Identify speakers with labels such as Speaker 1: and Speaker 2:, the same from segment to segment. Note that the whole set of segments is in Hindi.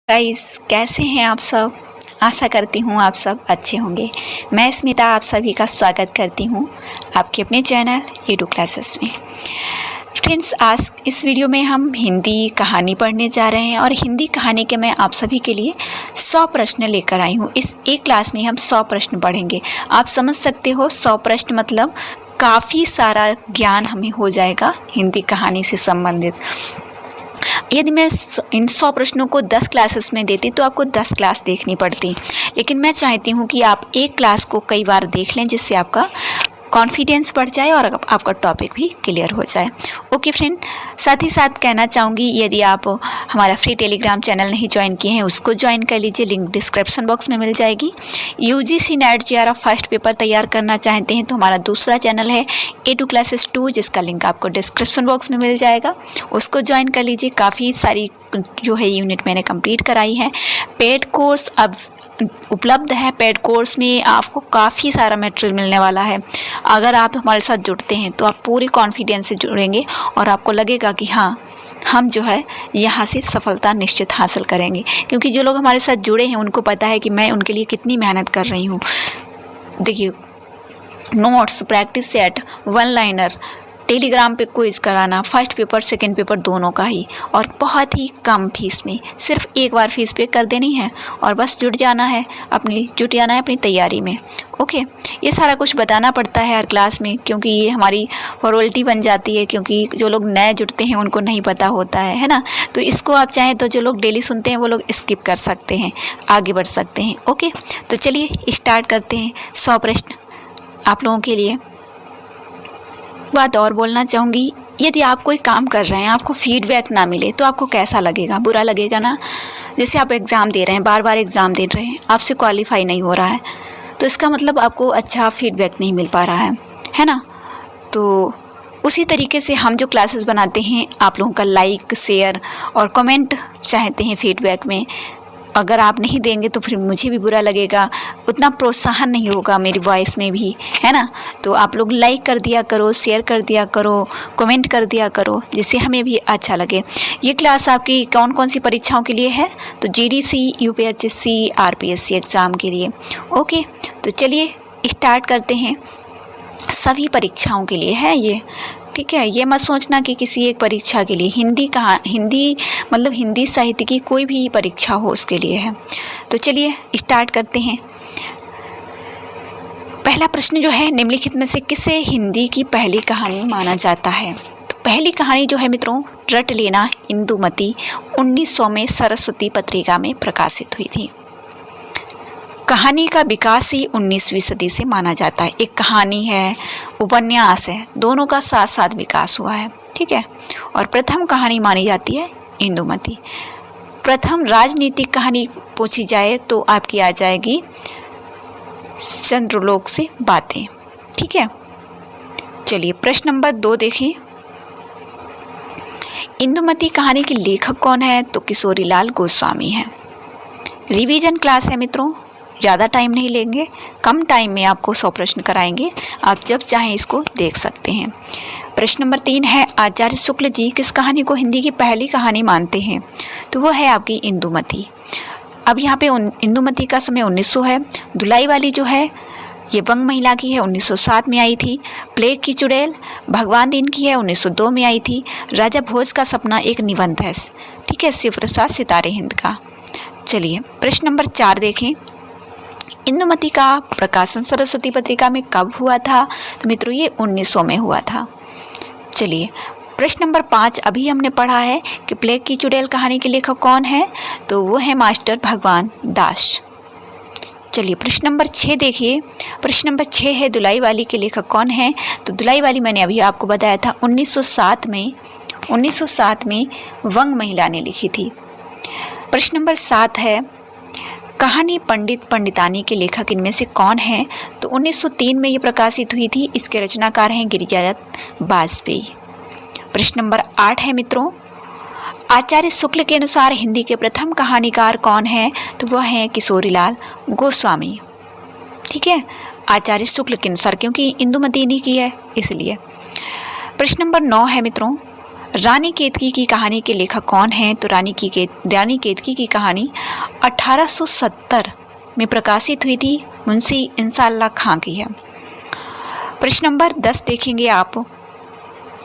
Speaker 1: गाइस, कैसे हैं आप सब। आशा करती हूँ आप सब अच्छे होंगे। मैं स्मिता आप सभी का स्वागत करती हूँ आपके अपने चैनल एडू क्लासेस में। फ्रेंड्स, आज इस वीडियो में हम हिंदी कहानी पढ़ने जा रहे हैं और हिंदी कहानी के मैं आप सभी के लिए 100 प्रश्न लेकर आई हूँ। इस एक क्लास में हम 100 प्रश्न पढ़ेंगे। आप समझ सकते हो 100 प्रश्न मतलब काफ़ी सारा ज्ञान हमें हो जाएगा हिंदी कहानी से संबंधित। यदि मैं इन 100 प्रश्नों को 10 क्लासेस में देती तो आपको 10 क्लास देखनी पड़ती, लेकिन मैं चाहती हूँ कि आप एक क्लास को कई बार देख लें जिससे आपका कॉन्फिडेंस बढ़ जाए और आपका टॉपिक भी क्लियर हो जाए। ओके फ्रेंड, साथ ही साथ कहना चाहूँगी यदि आप हमारा फ्री टेलीग्राम चैनल नहीं ज्वाइन किए हैं उसको ज्वाइन कर लीजिए, लिंक डिस्क्रिप्शन बॉक्स में मिल जाएगी। UGC net JRF first paper तैयार करना चाहते हैं तो हमारा दूसरा चैनल है एडू क्लासेस 2, जिसका लिंक आपको डिस्क्रिप्शन बॉक्स में मिल जाएगा, उसको ज्वाइन कर लीजिए। काफ़ी सारी जो है यूनिट मैंने कंप्लीट कराई है। पेड कोर्स अब उपलब्ध है। पेड कोर्स में आपको काफ़ी सारा मटेरियल मिलने वाला है। अगर आप हमारे साथ जुड़ते हैं तो आप पूरी कॉन्फिडेंस से जुड़ेंगे और आपको लगेगा कि हाँ, हम जो है यहाँ से सफलता निश्चित हासिल करेंगे, क्योंकि जो लोग हमारे साथ जुड़े हैं उनको पता है कि मैं उनके लिए कितनी मेहनत कर रही हूँ। देखिए, notes, practice set, one liner, Telegram पे क्विज कराना, फर्स्ट पेपर सेकंड पेपर दोनों का ही, और बहुत ही कम फीस में। सिर्फ एक बार फीस पे कर देनी है और बस जुट जाना है अपनी तैयारी में। ओके, ये सारा कुछ बताना पड़ता है हर क्लास में, क्योंकि ये हमारी फॉर्मेलिटी बन जाती है, क्योंकि जो लोग नए जुड़ते हैं उनको नहीं पता होता है ना। तो इसको आप चाहें तो जो लोग डेली सुनते हैं वो लोग स्किप कर सकते हैं, आगे बढ़ सकते हैं। ओके, तो चलिए स्टार्ट करते हैं। 100 प्रश्न आप लोगों के लिए। बात और बोलना चाहूँगी, यदि आप कोई काम कर रहे हैं, आपको फीडबैक ना मिले तो आपको कैसा लगेगा? बुरा लगेगा ना। जैसे आप एग्ज़ाम दे रहे हैं, बार बार एग्ज़ाम दे रहे हैं, आपसे क्वालिफाई नहीं हो रहा है, तो इसका मतलब आपको अच्छा फीडबैक नहीं मिल पा रहा है ना। तो उसी तरीके से हम जो क्लासेस बनाते हैं, आप लोगों का लाइक, शेयर और कमेंट चाहते हैं फीडबैक में। अगर आप नहीं देंगे तो फिर मुझे भी बुरा लगेगा, उतना प्रोत्साहन नहीं होगा मेरी वॉइस में भी, है ना। तो आप लोग लाइक कर दिया करो, शेयर कर दिया करो, कमेंट कर दिया करो, जिससे हमें भी अच्छा लगे। ये क्लास आपकी कौन कौन सी परीक्षाओं के लिए है? तो जीडीसी, यूपीएससी, आरपीएससी एग्ज़ाम के लिए। ओके, तो चलिए स्टार्ट करते हैं। सभी परीक्षाओं के लिए है ये, ठीक है। ये मत सोचना कि किसी एक परीक्षा के लिए। हिंदी मतलब हिंदी साहित्य की कोई भी परीक्षा हो उसके लिए है। तो चलिए स्टार्ट करते हैं। पहला प्रश्न जो है, निम्नलिखित में से किसे हिंदी की पहली कहानी माना जाता है? तो पहली कहानी जो है मित्रों, रट लेना इंदुमती 1900 में सरस्वती पत्रिका में प्रकाशित हुई थी। कहानी का विकास ही 19वीं सदी से माना जाता है। एक कहानी है, उपन्यास है, दोनों का साथ साथ विकास हुआ है, ठीक है। और प्रथम कहानी मानी जाती है इंदुमती। प्रथम राजनीतिक कहानी पूछी जाए तो आपकी आ जाएगी चंद्रलोक से बातें, ठीक है। चलिए प्रश्न नंबर 2 देखें। इंदुमती कहानी के लेखक कौन है? तो किशोरीलाल गोस्वामी है। रिवीजन क्लास है मित्रों, ज़्यादा टाइम नहीं लेंगे, कम टाइम में आपको 100 प्रश्न कराएंगे। आप जब चाहें इसको देख सकते हैं। प्रश्न नंबर 3 है, आचार्य शुक्ल जी किस कहानी को हिंदी की पहली कहानी मानते हैं? तो वो है आपकी इंदुमती। अब यहाँ पे इंदुमती का समय 1900 है। धुलाई वाली जो है ये वंग महिला की है, 1907 में आई थी। प्लेग की चुड़ैल भगवान दीन की है, 1902 में आई थी। राजा भोज का सपना एक निबंध है, ठीक है, शिव प्रसाद सितारे हिंद का। चलिए प्रश्न नंबर 4 देखें। इंदुमती का प्रकाशन सरस्वती पत्रिका में कब हुआ था? तो मित्रों ये 1900 में हुआ था। चलिए प्रश्न नंबर 5, अभी हमने पढ़ा है कि प्लेग की चुड़ैल कहानी के लेखक कौन है? तो वो है मास्टर भगवान दास। चलिए प्रश्न नंबर 6 देखिए। प्रश्न नंबर 6 है, दुलाई वाली के लेखक कौन है? तो दुलाई वाली मैंने अभी आपको बताया था 1907 में वंग महिला ने लिखी थी। प्रश्न नंबर 7 है, कहानी पंडित पंडितानी के लेखक इनमें से कौन है? तो 1903 में ये प्रकाशित हुई थी। इसके रचनाकार हैं गिरिजादत्त बाजपेयी। प्रश्न नंबर 8 है मित्रों, आचार्य शुक्ल के अनुसार हिंदी के प्रथम कहानीकार कौन है? तो वह है किशोरीलाल गोस्वामी, ठीक है, आचार्य शुक्ल के अनुसार, क्योंकि इंदुमती इन्हीं की है इसलिए। प्रश्न नंबर 9 है मित्रों, रानी केतकी की कहानी के लेखक कौन हैं? तो रानी केतकी की कहानी 1870 में प्रकाशित हुई थी, मुंशी इंसाल्लाह खां की है। प्रश्न नंबर 10 देखेंगे आप।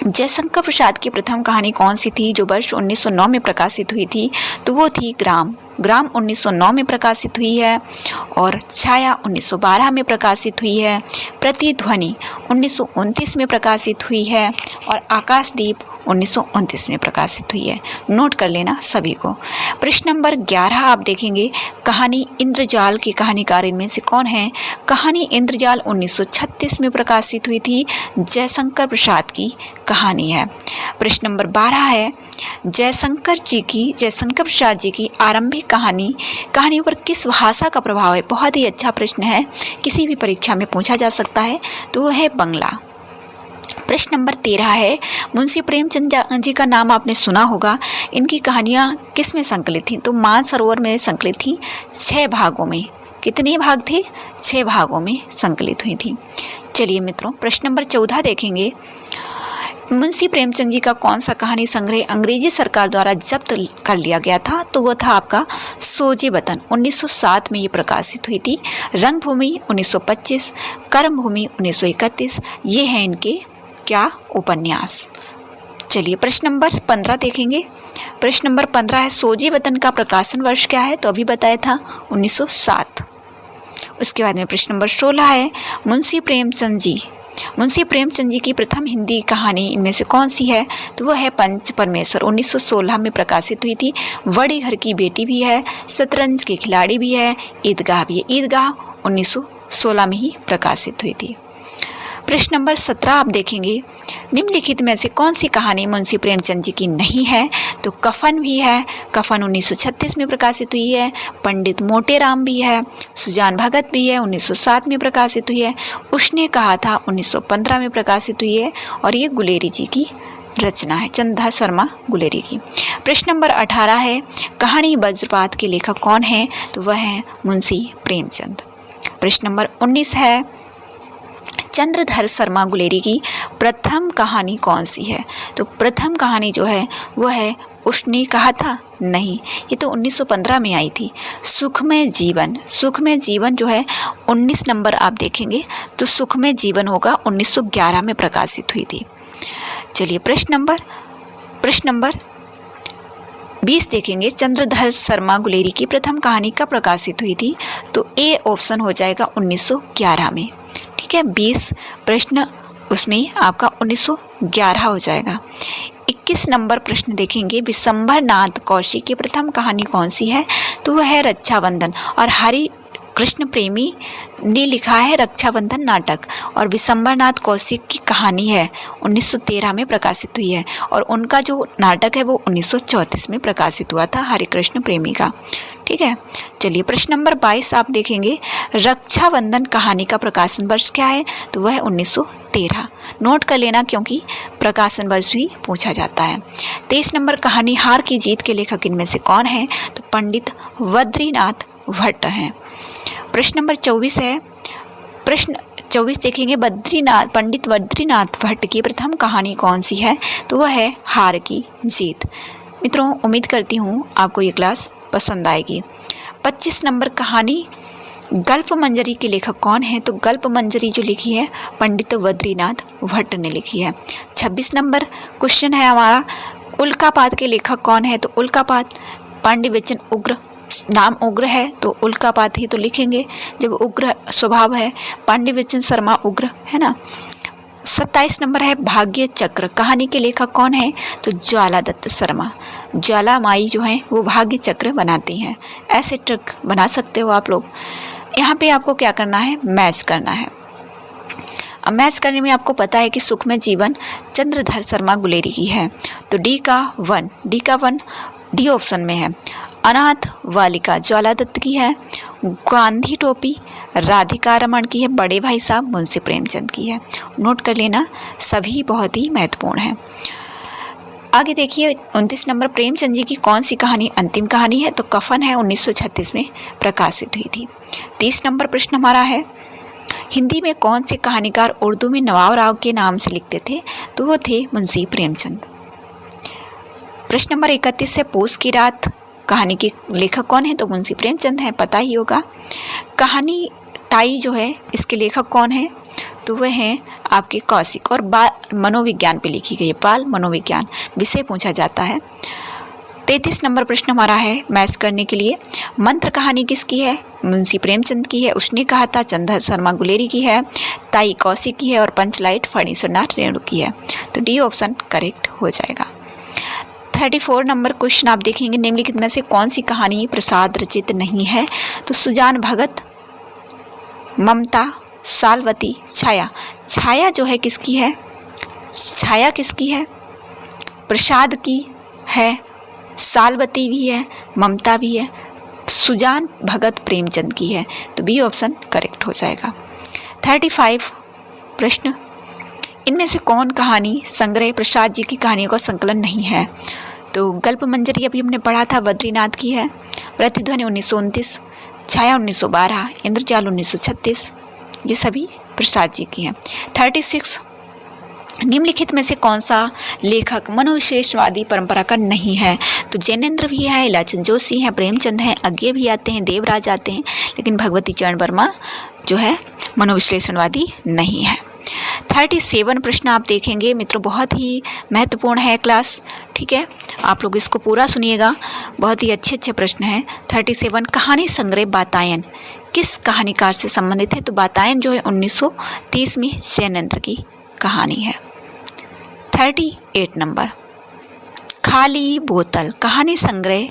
Speaker 1: जयशंकर प्रसाद की प्रथम कहानी कौन सी थी जो वर्ष 1909 में प्रकाशित हुई थी? तो वो थी ग्राम। ग्राम 1909 में प्रकाशित हुई है। और छाया 1912 में प्रकाशित हुई है। प्रतिध्वनि 1929 में प्रकाशित हुई है। और आकाशदीप 1929 में प्रकाशित हुई है। नोट कर लेना सभी को। प्रश्न नंबर 11 आप देखेंगे। कहानी इंद्रजाल की कहानीकार इनमें से कौन है? कहानी इंद्रजाल 1936 में प्रकाशित हुई थी, जयशंकर प्रसाद की कहानी है। प्रश्न नंबर 12 है। जयशंकर प्रसाद जी की आरंभिक कहानियों पर किस भाषा का प्रभाव है? बहुत ही अच्छा प्रश्न है, किसी भी परीक्षा में पूछा जा सकता है, तो वो है बंगला। प्रश्न नंबर 13 है। मुंशी प्रेमचंद जी का नाम आपने सुना होगा। इनकी कहानियाँ किस में संकलित थीं? तो मानसरोवर में संकलित थीं 6 भागों में। कितने भाग थे? 6 भागों में संकलित हुई थी। चलिए मित्रों, प्रश्न नंबर 14 देखेंगे। मुंशी प्रेमचंद जी का कौन सा कहानी संग्रह अंग्रेजी सरकार द्वारा जब्त कर लिया गया था? तो वो था आपका सोजे वतन। 1907 में ये प्रकाशित हुई थी। रंगभूमि 1925, कर्मभूमि 1931, ये हैं इनके क्या उपन्यास। चलिए प्रश्न नंबर 15 देखेंगे। प्रश्न नंबर 15 है। सोजे वतन का प्रकाशन वर्ष क्या है? तो अभी बताया था 1907। उसके बाद में प्रश्न नंबर 16 है। मुंशी प्रेमचंद जी की प्रथम हिंदी कहानी इनमें से कौन सी है? तो वह है पंच परमेश्वर। 1916 में प्रकाशित हुई थी। बड़े घर की बेटी भी है, शतरंज के खिलाड़ी भी है, ईदगाह भी है। ईदगाह 1916 में ही प्रकाशित हुई थी। प्रश्न नंबर 17 आप देखेंगे। निम्नलिखित में से कौन सी कहानी मुंशी प्रेमचंद जी की नहीं है? तो कफन भी है। कफन 1936 में प्रकाशित हुई है। पंडित मोटेराम भी है। सुजान भगत भी है, 1907 में प्रकाशित हुई है। उसने कहा था 1915 में प्रकाशित हुई है। और ये गुलेरी जी की रचना है, चंदा शर्मा गुलेरी की। प्रश्न नंबर 18 है। कहानी वज्रपात के लेखक कौन है? तो वह है मुंशी प्रेमचंद। प्रश्न नंबर 19 है। चंद्रधर शर्मा गुलेरी की प्रथम कहानी कौन सी है? तो प्रथम कहानी जो है वो है उसने कहा था नहीं, ये तो 1915 में आई थी। सुखमय जीवन जो है 19 नंबर आप देखेंगे तो सुखमय जीवन होगा, 1911 में प्रकाशित हुई थी। चलिए प्रश्न नंबर 20 देखेंगे। चंद्रधर शर्मा गुलेरी की प्रथम कहानी कब प्रकाशित हुई थी? तो ए ऑप्शन हो जाएगा 1911 में। ठीक है, 20 प्रश्न उसमें आपका 1911 हो जाएगा। 21 नंबर प्रश्न देखेंगे। विशंभर नाथ कौशिक की प्रथम कहानी कौन सी है? तो वह है रक्षाबंधन। और हरि कृष्ण प्रेमी ने लिखा है रक्षाबंधन नाटक। और विशंभर नाथ कौशिक की कहानी है 1913 में प्रकाशित हुई है। और उनका जो नाटक है वो 1934 में प्रकाशित हुआ था, हरि कृष्ण प्रेमी का। ठीक है, चलिए प्रश्न नंबर 22 आप देखेंगे। रक्षाबंधन कहानी का प्रकाशन वर्ष क्या है? तो वह है 1913। नोट कर लेना क्योंकि प्रकाशन वर्ष भी पूछा जाता है। 23 नंबर कहानी हार की जीत के लेखक इनमें से कौन है? तो पंडित बद्रीनाथ भट्ट हैं। प्रश्न नंबर 24 है। प्रश्न 24 देखेंगे। पंडित बद्रीनाथ भट्ट की प्रथम कहानी कौन सी है? तो वह है हार की जीत। मित्रों, उम्मीद करती हूँ आपको ये क्लास पसंद आएगी। 25 नंबर कहानी गल्प मंजरी के लेखक कौन है? तो गल्प मंजरी जो लिखी है पंडित बद्रीनाथ भट्ट ने लिखी है। 26 नंबर क्वेश्चन है हमारा, उल्कापात के लेखक कौन है? तो उल्कापात पांडिवचन उग्र, नाम उग्र है तो उल्कापात ही तो लिखेंगे जब उग्र स्वभाव है। पांडिवचन शर्मा उग्र है ना। 27 नंबर है भाग्य चक्र, कहानी के लेखक कौन है? तो ज्वाला दत्त शर्मा। ज्वाला माई जो है वो भाग्य चक्र बनाती हैं। ऐसे ट्रिक बना सकते हो आप लोग। यहाँ पे आपको क्या करना है? मैच करना है। अब मैच करने में आपको पता है कि सुखमय जीवन चंद्रधर शर्मा गुलेरी की है, तो डी का वन डी ऑप्शन में है। अनाथ वालिका ज्वाला दत्त की है। गांधी टोपी राधिका रमन की है। बड़े भाई साहब मुंशी प्रेमचंद की है। नोट कर लेना, सभी बहुत ही महत्वपूर्ण है। आगे देखिए 29 नंबर प्रेमचंद जी की कौन सी कहानी अंतिम कहानी है? तो कफन है, 1936 में प्रकाशित हुई थी। 30 नंबर प्रश्न हमारा है, हिंदी में कौन से कहानीकार उर्दू में नवाब राव के नाम से लिखते थे? तो वो थे मुंशी प्रेमचंद। प्रश्न नंबर 31 है पौष की रात कहानी के लेखक कौन है? तो मुंशी प्रेमचंद है, पता ही होगा। कहानी ताई जो है इसके लेखक कौन है? तो वह हैं आपके कौशिक, और बाल मनोविज्ञान पे लिखी गई है, बाल मनोविज्ञान विषय पूछा जाता है। 33 नंबर प्रश्न हमारा है मैच करने के लिए, मंत्र कहानी किसकी है? मुंशी प्रेमचंद की है। उसने कहा था चंद्र शर्मा गुलेरी की है, ताई कौशिक की है, और पंचलाइट फणीश्वरनाथ रेणु की है। तो डी ऑप्शन करेक्ट हो जाएगा। 34 नंबर क्वेश्चन आप देखेंगे, निम्नलिखित में से कौन सी कहानी प्रसाद रचित नहीं है? तो सुजान भगत, ममता, सालवती, छाया। छाया जो है किसकी है? छाया किसकी है? प्रसाद की है, सालवती भी है, ममता भी है, सुजान भगत प्रेमचंद की है। तो बी ऑप्शन करेक्ट हो जाएगा। 35 प्रश्न, इनमें से कौन कहानी संग्रह प्रसाद जी की कहानियों का संकलन नहीं है? तो गल्प मंजरी अभी हमने पढ़ा था, बद्रीनाथ की है। प्रतिध्वनि 1929, छाया 1912, इंद्रजाल 1936, ये सभी प्रसाद जी की हैं। 36, निम्नलिखित में से कौन सा लेखक मनोविश्लेषणवादी परंपरा का नहीं है? तो जैनेन्द्र भी है, इलाचंद जोशी हैं, प्रेमचंद हैं, अज्ञे भी आते हैं, देवराज आते हैं, लेकिन भगवती चरण वर्मा जो है मनोविश्लेषणवादी नहीं है। 37 प्रश्न आप देखेंगे मित्रों, बहुत ही महत्वपूर्ण है क्लास, ठीक है, आप लोग इसको पूरा सुनिएगा, बहुत ही अच्छे प्रश्न हैं। 37, कहानी संग्रह बातायन किस कहानीकार से संबंधित है? तो बातायन जो है 1930 में जैनेन्द्र की कहानी है। 38 नंबर, खाली बोतल कहानी संग्रह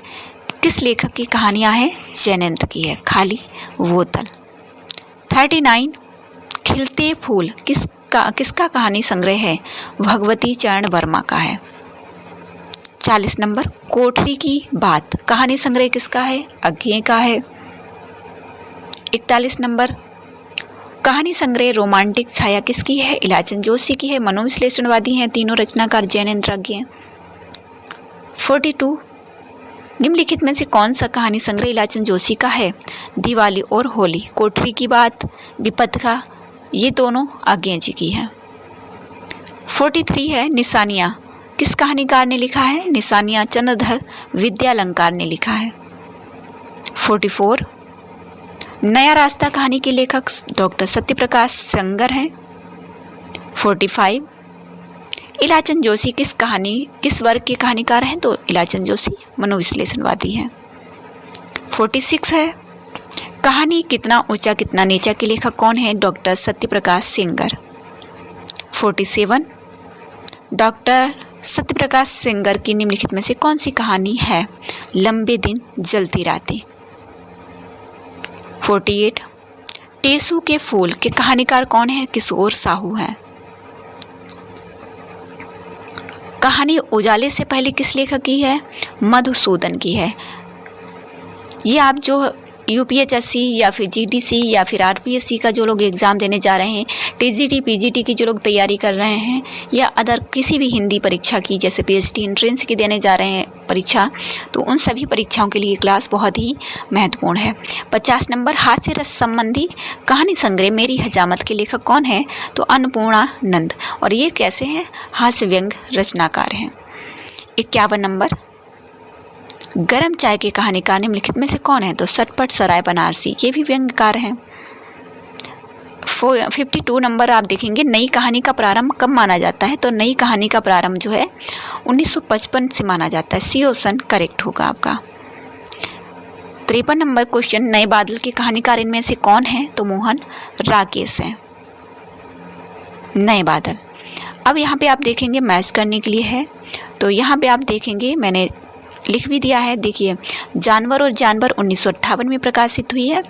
Speaker 1: किस लेखक की कहानियां हैं? जैनेन्द्र की है, खाली बोतल। 39, खिलते फूल किसका कहानी संग्रह है? भगवती चरण वर्मा का है। 40 नंबर, कोठरी की बात कहानी संग्रह किसका है? अज्ञे का है। 41 नंबर, कहानी संग्रह रोमांटिक छाया किसकी है? इलाचंद जोशी की है, मनोविश्लेषणवादी हैं तीनों रचनाकार, जैनेन्द्र अज्ञे। 42, निम्नलिखित में से कौन सा कहानी संग्रह इलाचंद जोशी का है? दिवाली और होली, कोठरी की बात, विपत्का, ये दोनों अज्ञे जी की है। 43 है निशानियाँ किस कहानीकार ने लिखा है? निशानियाँ चंद्रधर विद्यालंकार ने लिखा है। 44, नया रास्ता कहानी के लेखक डॉक्टर सत्यप्रकाश सेंगर हैं। 45, इलाचंद जोशी किस वर्ग के कहानीकार हैं? तो इलाचंद जोशी मनोविश्लेषणवादी हैं। 46 है कहानी कितना ऊंचा कितना नीचा के लेखक कौन है? डॉक्टर सत्यप्रकाश सेंगर। 47, डॉक्टर सत्यप्रकाश सेंगर की निम्नलिखित में से कौन सी कहानी है? लंबे दिन जलती रातें। 48, टेसू के फूल के कहानीकार कौन है? किशोर साहू हैं। कहानी उजाले से पहले किस लेखक की है? मधुसूदन की है। ये आप जो यूपीएचएससी या फिर जीडीसी या फिर आरपीएससी का जो लोग एग्ज़ाम देने जा रहे हैं, टीजीटी पीजीटी की जो लोग तैयारी कर रहे हैं, या अदर किसी भी हिंदी परीक्षा की जैसे पीएचडी एंट्रेंस की देने जा रहे हैं परीक्षा, तो उन सभी परीक्षाओं के लिए क्लास बहुत ही महत्वपूर्ण है। 50 नंबर, हास्य रस संबंधी कहानी संग्रह मेरी हजामत के लेखक कौन है? तो अन्नपूर्णा नंद, और ये कैसे हैं? हास्य व्यंग रचनाकार हैं। 51 नंबर, गरम चाय के कहानीकार निम्नलिखित में से कौन है? तो सटपट सराय बनारसी, ये भी व्यंग्यकार हैं। 52 नंबर आप देखेंगे, नई कहानी का प्रारंभ कब माना जाता है? तो नई कहानी का प्रारंभ जो है 1955 से माना जाता है। सी ऑप्शन करेक्ट होगा आपका। 53 नंबर क्वेश्चन, नए बादल के कहानीकार इनमें से कौन है? तो मोहन राकेश हैं। नए बादल, अब यहाँ पे आप देखेंगे मैच करने के लिए है, तो यहाँ पे आप देखेंगे मैंने लिख भी दिया है, देखिए, जानवर और जानवर 1958 में प्रकाशित हुई है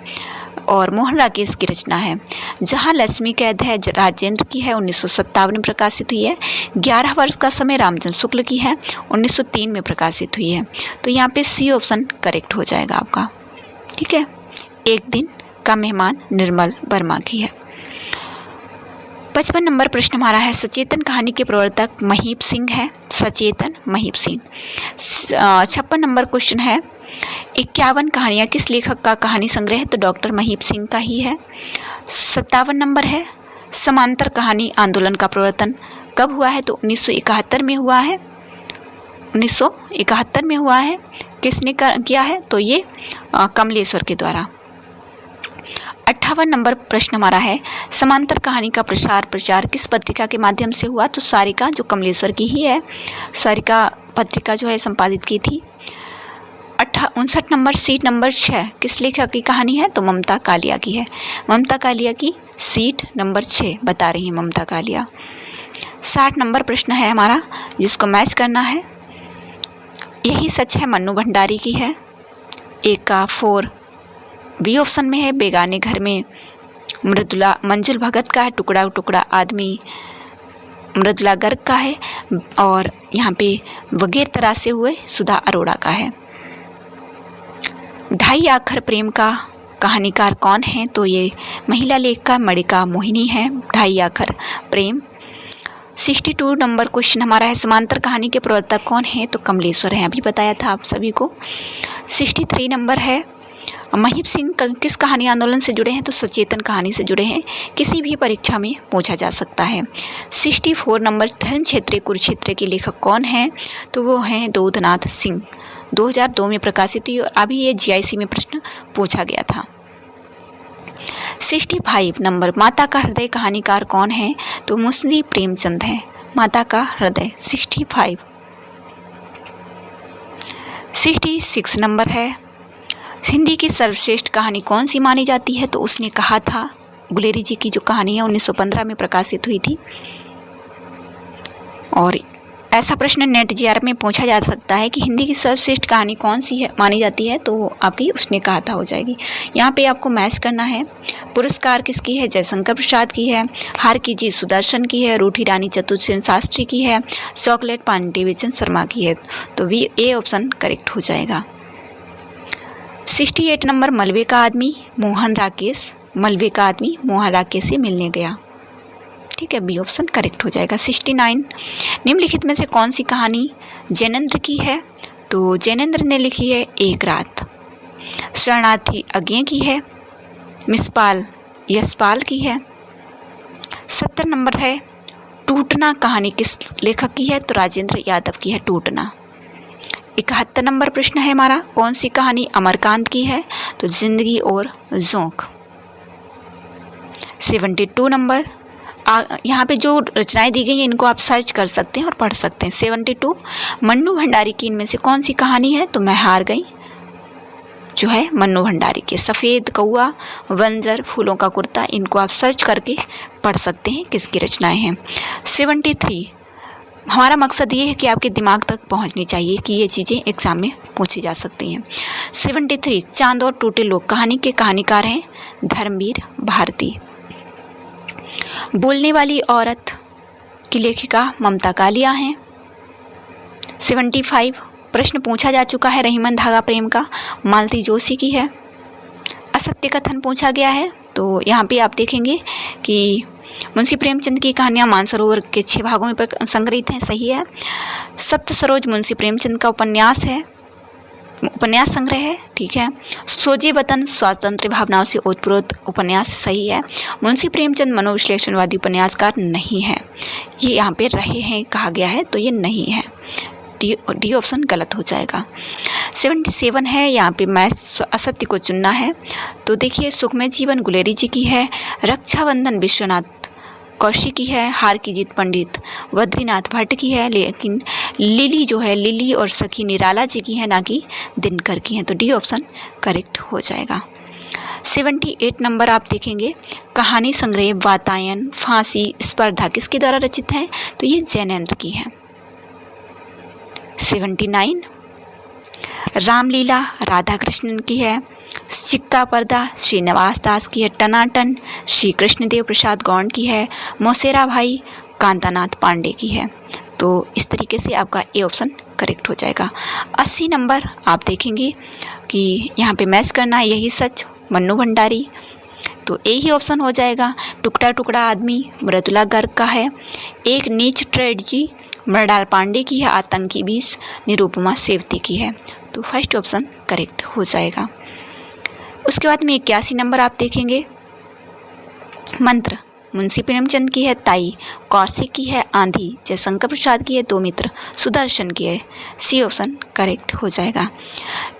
Speaker 1: और मोहन राकेश की रचना है। जहाँ लक्ष्मी कैद है राजेंद्र की है, 1957 में प्रकाशित हुई है। 11 वर्ष का समय रामचंद्र शुक्ल की है, 1903 में प्रकाशित हुई है। तो यहाँ पे सी ऑप्शन करेक्ट हो जाएगा आपका, ठीक है। एक दिन का मेहमान निर्मल वर्मा की है। 55 नंबर प्रश्न हमारा है, सचेतन कहानी के प्रवर्तक महीप सिंह है। सचेतन महीप सिंह। 56 नंबर क्वेश्चन है, 51 कहानियाँ किस लेखक का कहानी संग्रह है? तो डॉक्टर महीप सिंह का ही है। 57 नंबर है, समांतर कहानी आंदोलन का प्रवर्तन कब हुआ है? तो 1971 में हुआ है। 1971 में हुआ है। किसने किया है? तो ये कमलेश्वर के द्वारा। 58 नंबर प्रश्न हमारा है, समांतर कहानी का प्रचार किस पत्रिका के माध्यम से हुआ? तो सारिका, जो कमलेश्वर की ही है, सारिका पत्रिका जो है संपादित की थी। 59 नंबर, सीट नंबर 6 किस लेखक की कहानी है? तो ममता कालिया की है। ममता कालिया की सीट नंबर 6 बता रही है ममता कालिया। 60 नंबर प्रश्न है हमारा, जिसको मैच करना है। यही सच है मन्नू भंडारी की है। ए का 4 बी ऑप्शन में है। बेगाने घर में मृदुला मंजुल भगत का है। टुकड़ा टुकड़ा आदमी मृदुला गर्ग का है। और यहाँ पे वगैर तरह से हुए सुधा अरोड़ा का है। 2.5 आखर प्रेम का कहानीकार कौन है? तो ये महिला लेखिका मणिका मोहिनी है। 2.5 आखर प्रेम। 62 नंबर क्वेश्चन हमारा है, समांतर कहानी के प्रवर्तक कौन है? तो कमलेश्वर हैं, अभी बताया था आप सभी को। 63 नंबर है, महीप सिंह किस कहानी आंदोलन से जुड़े हैं? तो सचेतन कहानी से जुड़े हैं। किसी भी परीक्षा में पूछा जा सकता है। 64 नंबर, धर्म क्षेत्र कुरुक्षेत्र के लेखक कौन हैं? तो वो हैं दूधनाथ सिंह। 2002 में प्रकाशित हुई और अभी ये GIC में प्रश्न पूछा गया था। 65 नंबर, माता का हृदय कहानीकार कौन है? तो मुंशी प्रेमचंद है। माता का हृदय 65। 66 नंबर है, हिंदी की सर्वश्रेष्ठ कहानी कौन सी मानी जाती है? तो उसने कहा था, गुलेरी जी की जो कहानी है 1915 में प्रकाशित हुई थी। और ऐसा प्रश्न नेट GR में पूछा जा सकता है कि हिंदी की सर्वश्रेष्ठ कहानी कौन सी है मानी जाती है? तो आपकी उसने कहा था हो जाएगी। यहाँ पे आपको मैच करना है। पुरस्कार किसकी है? जयशंकर प्रसाद की है। हार की जीत सुदर्शन की है। रूठी रानी चतुर्सेन शास्त्री की है। चॉकलेट पांडे विजन शर्मा की है। तो ए ऑप्शन करेक्ट हो जाएगा। 68 नंबर, मलबे का आदमी मोहन राकेश। मलबे का आदमी मोहन राकेश से मिलने गया। ठीक है, बी ऑप्शन करेक्ट हो जाएगा। 69, निम्नलिखित में से कौन सी कहानी जैनेन्द्र की है? तो जैनेन्द्र ने लिखी है एक रात। शरणार्थी अज्ञे की है। मिसपाल यशपाल की है। 70 नंबर है, टूटना कहानी किस लेखक की है? तो राजेंद्र यादव की है टूटना। 71 नंबर प्रश्न है हमारा, कौन सी कहानी अमरकांत की है? तो जिंदगी और जोंक। 72 नंबर, यहाँ पे जो रचनाएं दी गई हैं इनको आप सर्च कर सकते हैं और पढ़ सकते हैं। 72, मन्नू भंडारी की इनमें से कौन सी कहानी है? तो मैं हार गई, जो है मन्नू भंडारी के। सफ़ेद कौआ, वंजर, फूलों का कुर्ता, इनको आप सर्च करके पढ़ सकते हैं किसकी रचनाएं हैं। 73, हमारा मकसद ये है कि आपके दिमाग तक पहुंचनी चाहिए कि ये चीज़ें एग्जाम में पूछी जा सकती हैं। 73, चांद और टूटे लोग कहानी के कहानीकार हैं धर्मवीर भारती। बोलने वाली औरत की लेखिका ममता कालिया हैं। 75, प्रश्न पूछा जा चुका है रहीमन धागा प्रेम का, मालती जोशी की है। असत्य कथन पूछा गया है, तो यहाँ पे आप देखेंगे कि मुंशी प्रेमचंद की कहानियाँ मानसरोवर के 6 भागों में संग्रहित हैं, सही है। सप्त सरोज मुंशी प्रेमचंद का उपन्यास संग्रह है, ठीक है। सोजे वतन स्वातंत्र भावनाओं से ओतप्रोत उपन्यास, सही है। मुंशी प्रेमचंद मनोविश्लेषणवादी उपन्यासकार नहीं है, ये यहाँ पे रहे हैं कहा गया है, तो ये नहीं है। डी ऑप्शन गलत हो जाएगा। 77 है, यहाँ पे मैं असत्य को चुनना है, तो देखिए सुखमय जीवन गुलेरी जी की है। रक्षाबंधन विश्वनाथ कौशिक की है। हार की जीत पंडित बद्रीनाथ भट्ट की है, लेकिन लिली जो है लिली और सखी निराला जी की है, ना कि दिनकर की है, तो डी ऑप्शन करेक्ट हो जाएगा। 78 नंबर आप देखेंगे, कहानी संग्रह वातायन फांसी स्पर्धा किसके द्वारा रचित है? तो ये जैनेन्द्र की है। 79, रामलीला राधा कृष्णन की है। सिक्का पर्दा श्रीनिवास दास की है। टनाटन श्री कृष्णदेव प्रसाद गौंड की है। मौसेरा भाई कांतानाथ पांडे की है, तो इस तरीके से आपका ए ऑप्शन करेक्ट हो जाएगा। 80 नंबर आप देखेंगे कि यहाँ पे मैच करना है यही सच मन्नू भंडारी, तो ए ही ऑप्शन हो जाएगा। टुकड़ा टुकड़ा आदमी मृदुला गर्ग का है। एक नीच ट्रेडजी मृणाल पांडे की है। आतंकी बीज निरुपमा सेवती की है, तो फर्स्ट ऑप्शन करेक्ट हो जाएगा। उसके बाद में 81 नंबर आप देखेंगे, मंत्र मुंशी प्रेमचंद की है। ताई कौशिक की है। आंधी जयशंकर प्रसाद की है। दो मित्र सुदर्शन की है। सी ऑप्शन करेक्ट हो जाएगा।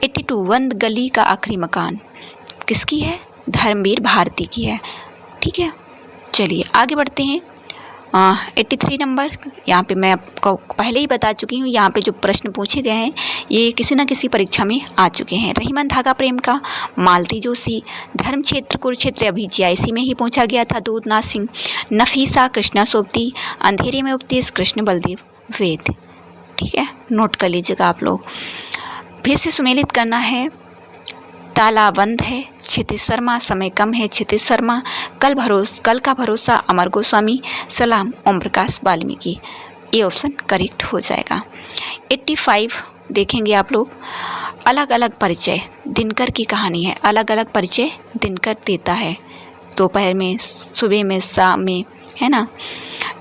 Speaker 1: 82 बंद गली का आखिरी मकान किसकी है? धर्मवीर भारती की है। ठीक है, चलिए आगे बढ़ते हैं। 83 नंबर, यहाँ पे मैं आपको पहले ही बता चुकी हूँ, यहाँ पे जो प्रश्न पूछे गए हैं ये किसी न किसी परीक्षा में आ चुके हैं। रहीमन धागा प्रेम का, मालती जोशी, धर्म क्षेत्र कुरुक्षेत्र अभी GIC में ही पूछा गया था, दूधनाथ सिंह, नफीसा कृष्णा सोबती, अंधेरे में उपदेश कृष्ण बलदेव वेद। ठीक है, नोट कर लीजिएगा आप लोग। फिर से सुमेलित करना है। ताला बंद है, क्षितिज शर्मा, समय कम है, क्षितिज शर्मा, कल का भरोसा अमर गोस्वामी, सलाम ओम प्रकाश वाल्मीकि। ये ऑप्शन करेक्ट हो जाएगा। 85 देखेंगे आप लोग। अलग अलग परिचय दिनकर की कहानी है। अलग अलग परिचय दिनकर देता है, दोपहर में, सुबह में, शाम में, है ना।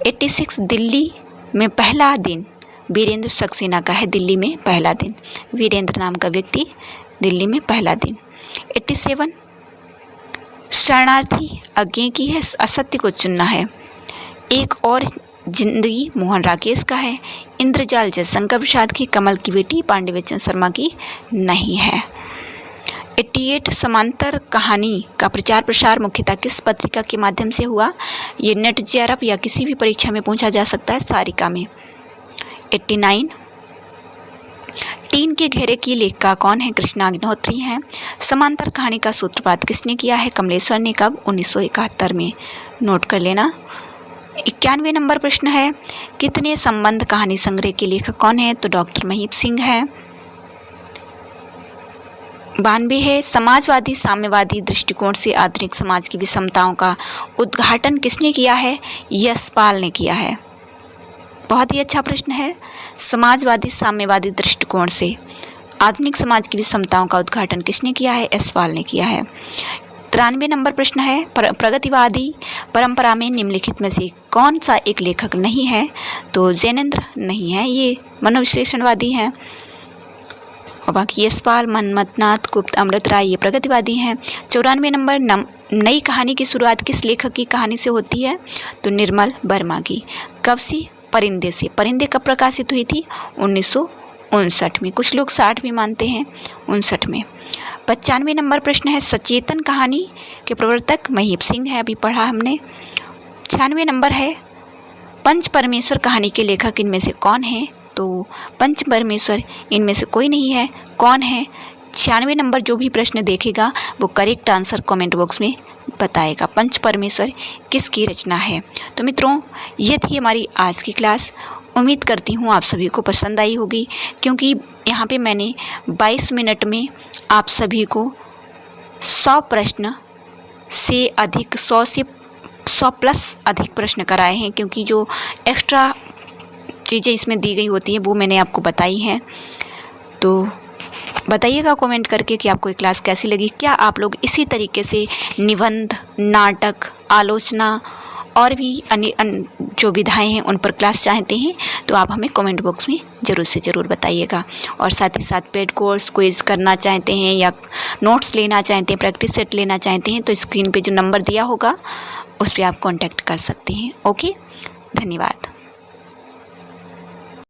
Speaker 1: 86 दिल्ली में पहला दिन वीरेंद्र सक्सेना का है। दिल्ली में पहला दिन, वीरेंद्र नाम का व्यक्ति, दिल्ली में पहला दिन। 87 शरणार्थी अज्ञे की है, असत्य को चुनना है। एक और जिंदगी मोहन राकेश का है। इंद्रजाल जयशंकर प्रसाद की, कमल की बेटी पांडेयचंद शर्मा की नहीं है। 88 समांतर कहानी का प्रचार प्रसार मुख्यतः किस पत्रिका के माध्यम से हुआ? ये नेट JRF या किसी भी परीक्षा में पूछा जा सकता है, सारिका में। 89 टीन के घेरे की लेखिका कौन है? कृष्णा अग्निहोत्री हैं। समांतर कहानी का सूत्रपात किसने किया है? कमलेश्वर ने। कब? 1971 में। नोट कर लेना। 91 नंबर प्रश्न है, कितने संबंध कहानी संग्रह के लेखक कौन है? तो डॉक्टर महीप सिंह है। 92 है, समाजवादी साम्यवादी दृष्टिकोण से आधुनिक समाज की विषमताओं का उद्घाटन किसने किया है? यशपाल ने किया है। बहुत ही अच्छा प्रश्न है। समाजवादी साम्यवादी दृष्टिकोण से आधुनिक समाज की विषमताओं का उद्घाटन किसने किया है? यशपाल ने किया है। 93 नंबर प्रश्न है, प्रगतिवादी परंपरा में निम्नलिखित में से कौन सा एक लेखक नहीं है? तो जैनेंद्र नहीं है, ये मनोविश्लेषणवादी हैं। और बाकी यशपाल, मनमथनाथ गुप्त, अमृत राय ये प्रगतिवादी हैं। 94 नंबर, नई कहानी की शुरुआत किस लेखक की कहानी से होती है? तो निर्मल वर्मा की। कब से? परिंदे से। परिंदे कब प्रकाशित हुई थी? 1959 में। कुछ लोग 60 भी मानते हैं, 59 में। 95 नंबर प्रश्न है, सचेतन कहानी के प्रवर्तक महीप सिंह है, अभी पढ़ा हमने। 96 नंबर है, पंच परमेश्वर कहानी के लेखक इनमें से कौन है? तो पंच परमेश्वर इनमें से कोई नहीं है। कौन है? 96 नंबर जो भी प्रश्न देखेगा वो करेक्ट आंसर कमेंट बॉक्स में बताएगा। पंच परमेश्वर किसकी रचना है? तो मित्रों, ये थी हमारी आज की क्लास। उम्मीद करती हूँ आप सभी को पसंद आई होगी, क्योंकि यहाँ पे मैंने 22 मिनट में आप सभी को 100 प्रश्न से अधिक, 100 प्लस अधिक प्रश्न कराए हैं, क्योंकि जो एक्स्ट्रा चीज़ें इसमें दी गई होती हैं वो मैंने आपको बताई हैं। तो बताइएगा कमेंट करके कि आपको ये क्लास कैसी लगी। क्या आप लोग इसी तरीके से निबंध, नाटक, आलोचना और भी अन्य जो विधाएं हैं उन पर क्लास चाहते हैं तो आप हमें कमेंट बॉक्स में ज़रूर से ज़रूर बताइएगा। और साथ ही साथ पेड कोर्स, क्विज़ करना चाहते हैं या नोट्स लेना चाहते हैं, प्रैक्टिस सेट लेना चाहते हैं तो स्क्रीन पे जो नंबर दिया होगा उस पर आप कांटेक्ट कर सकते हैं। ओके, धन्यवाद।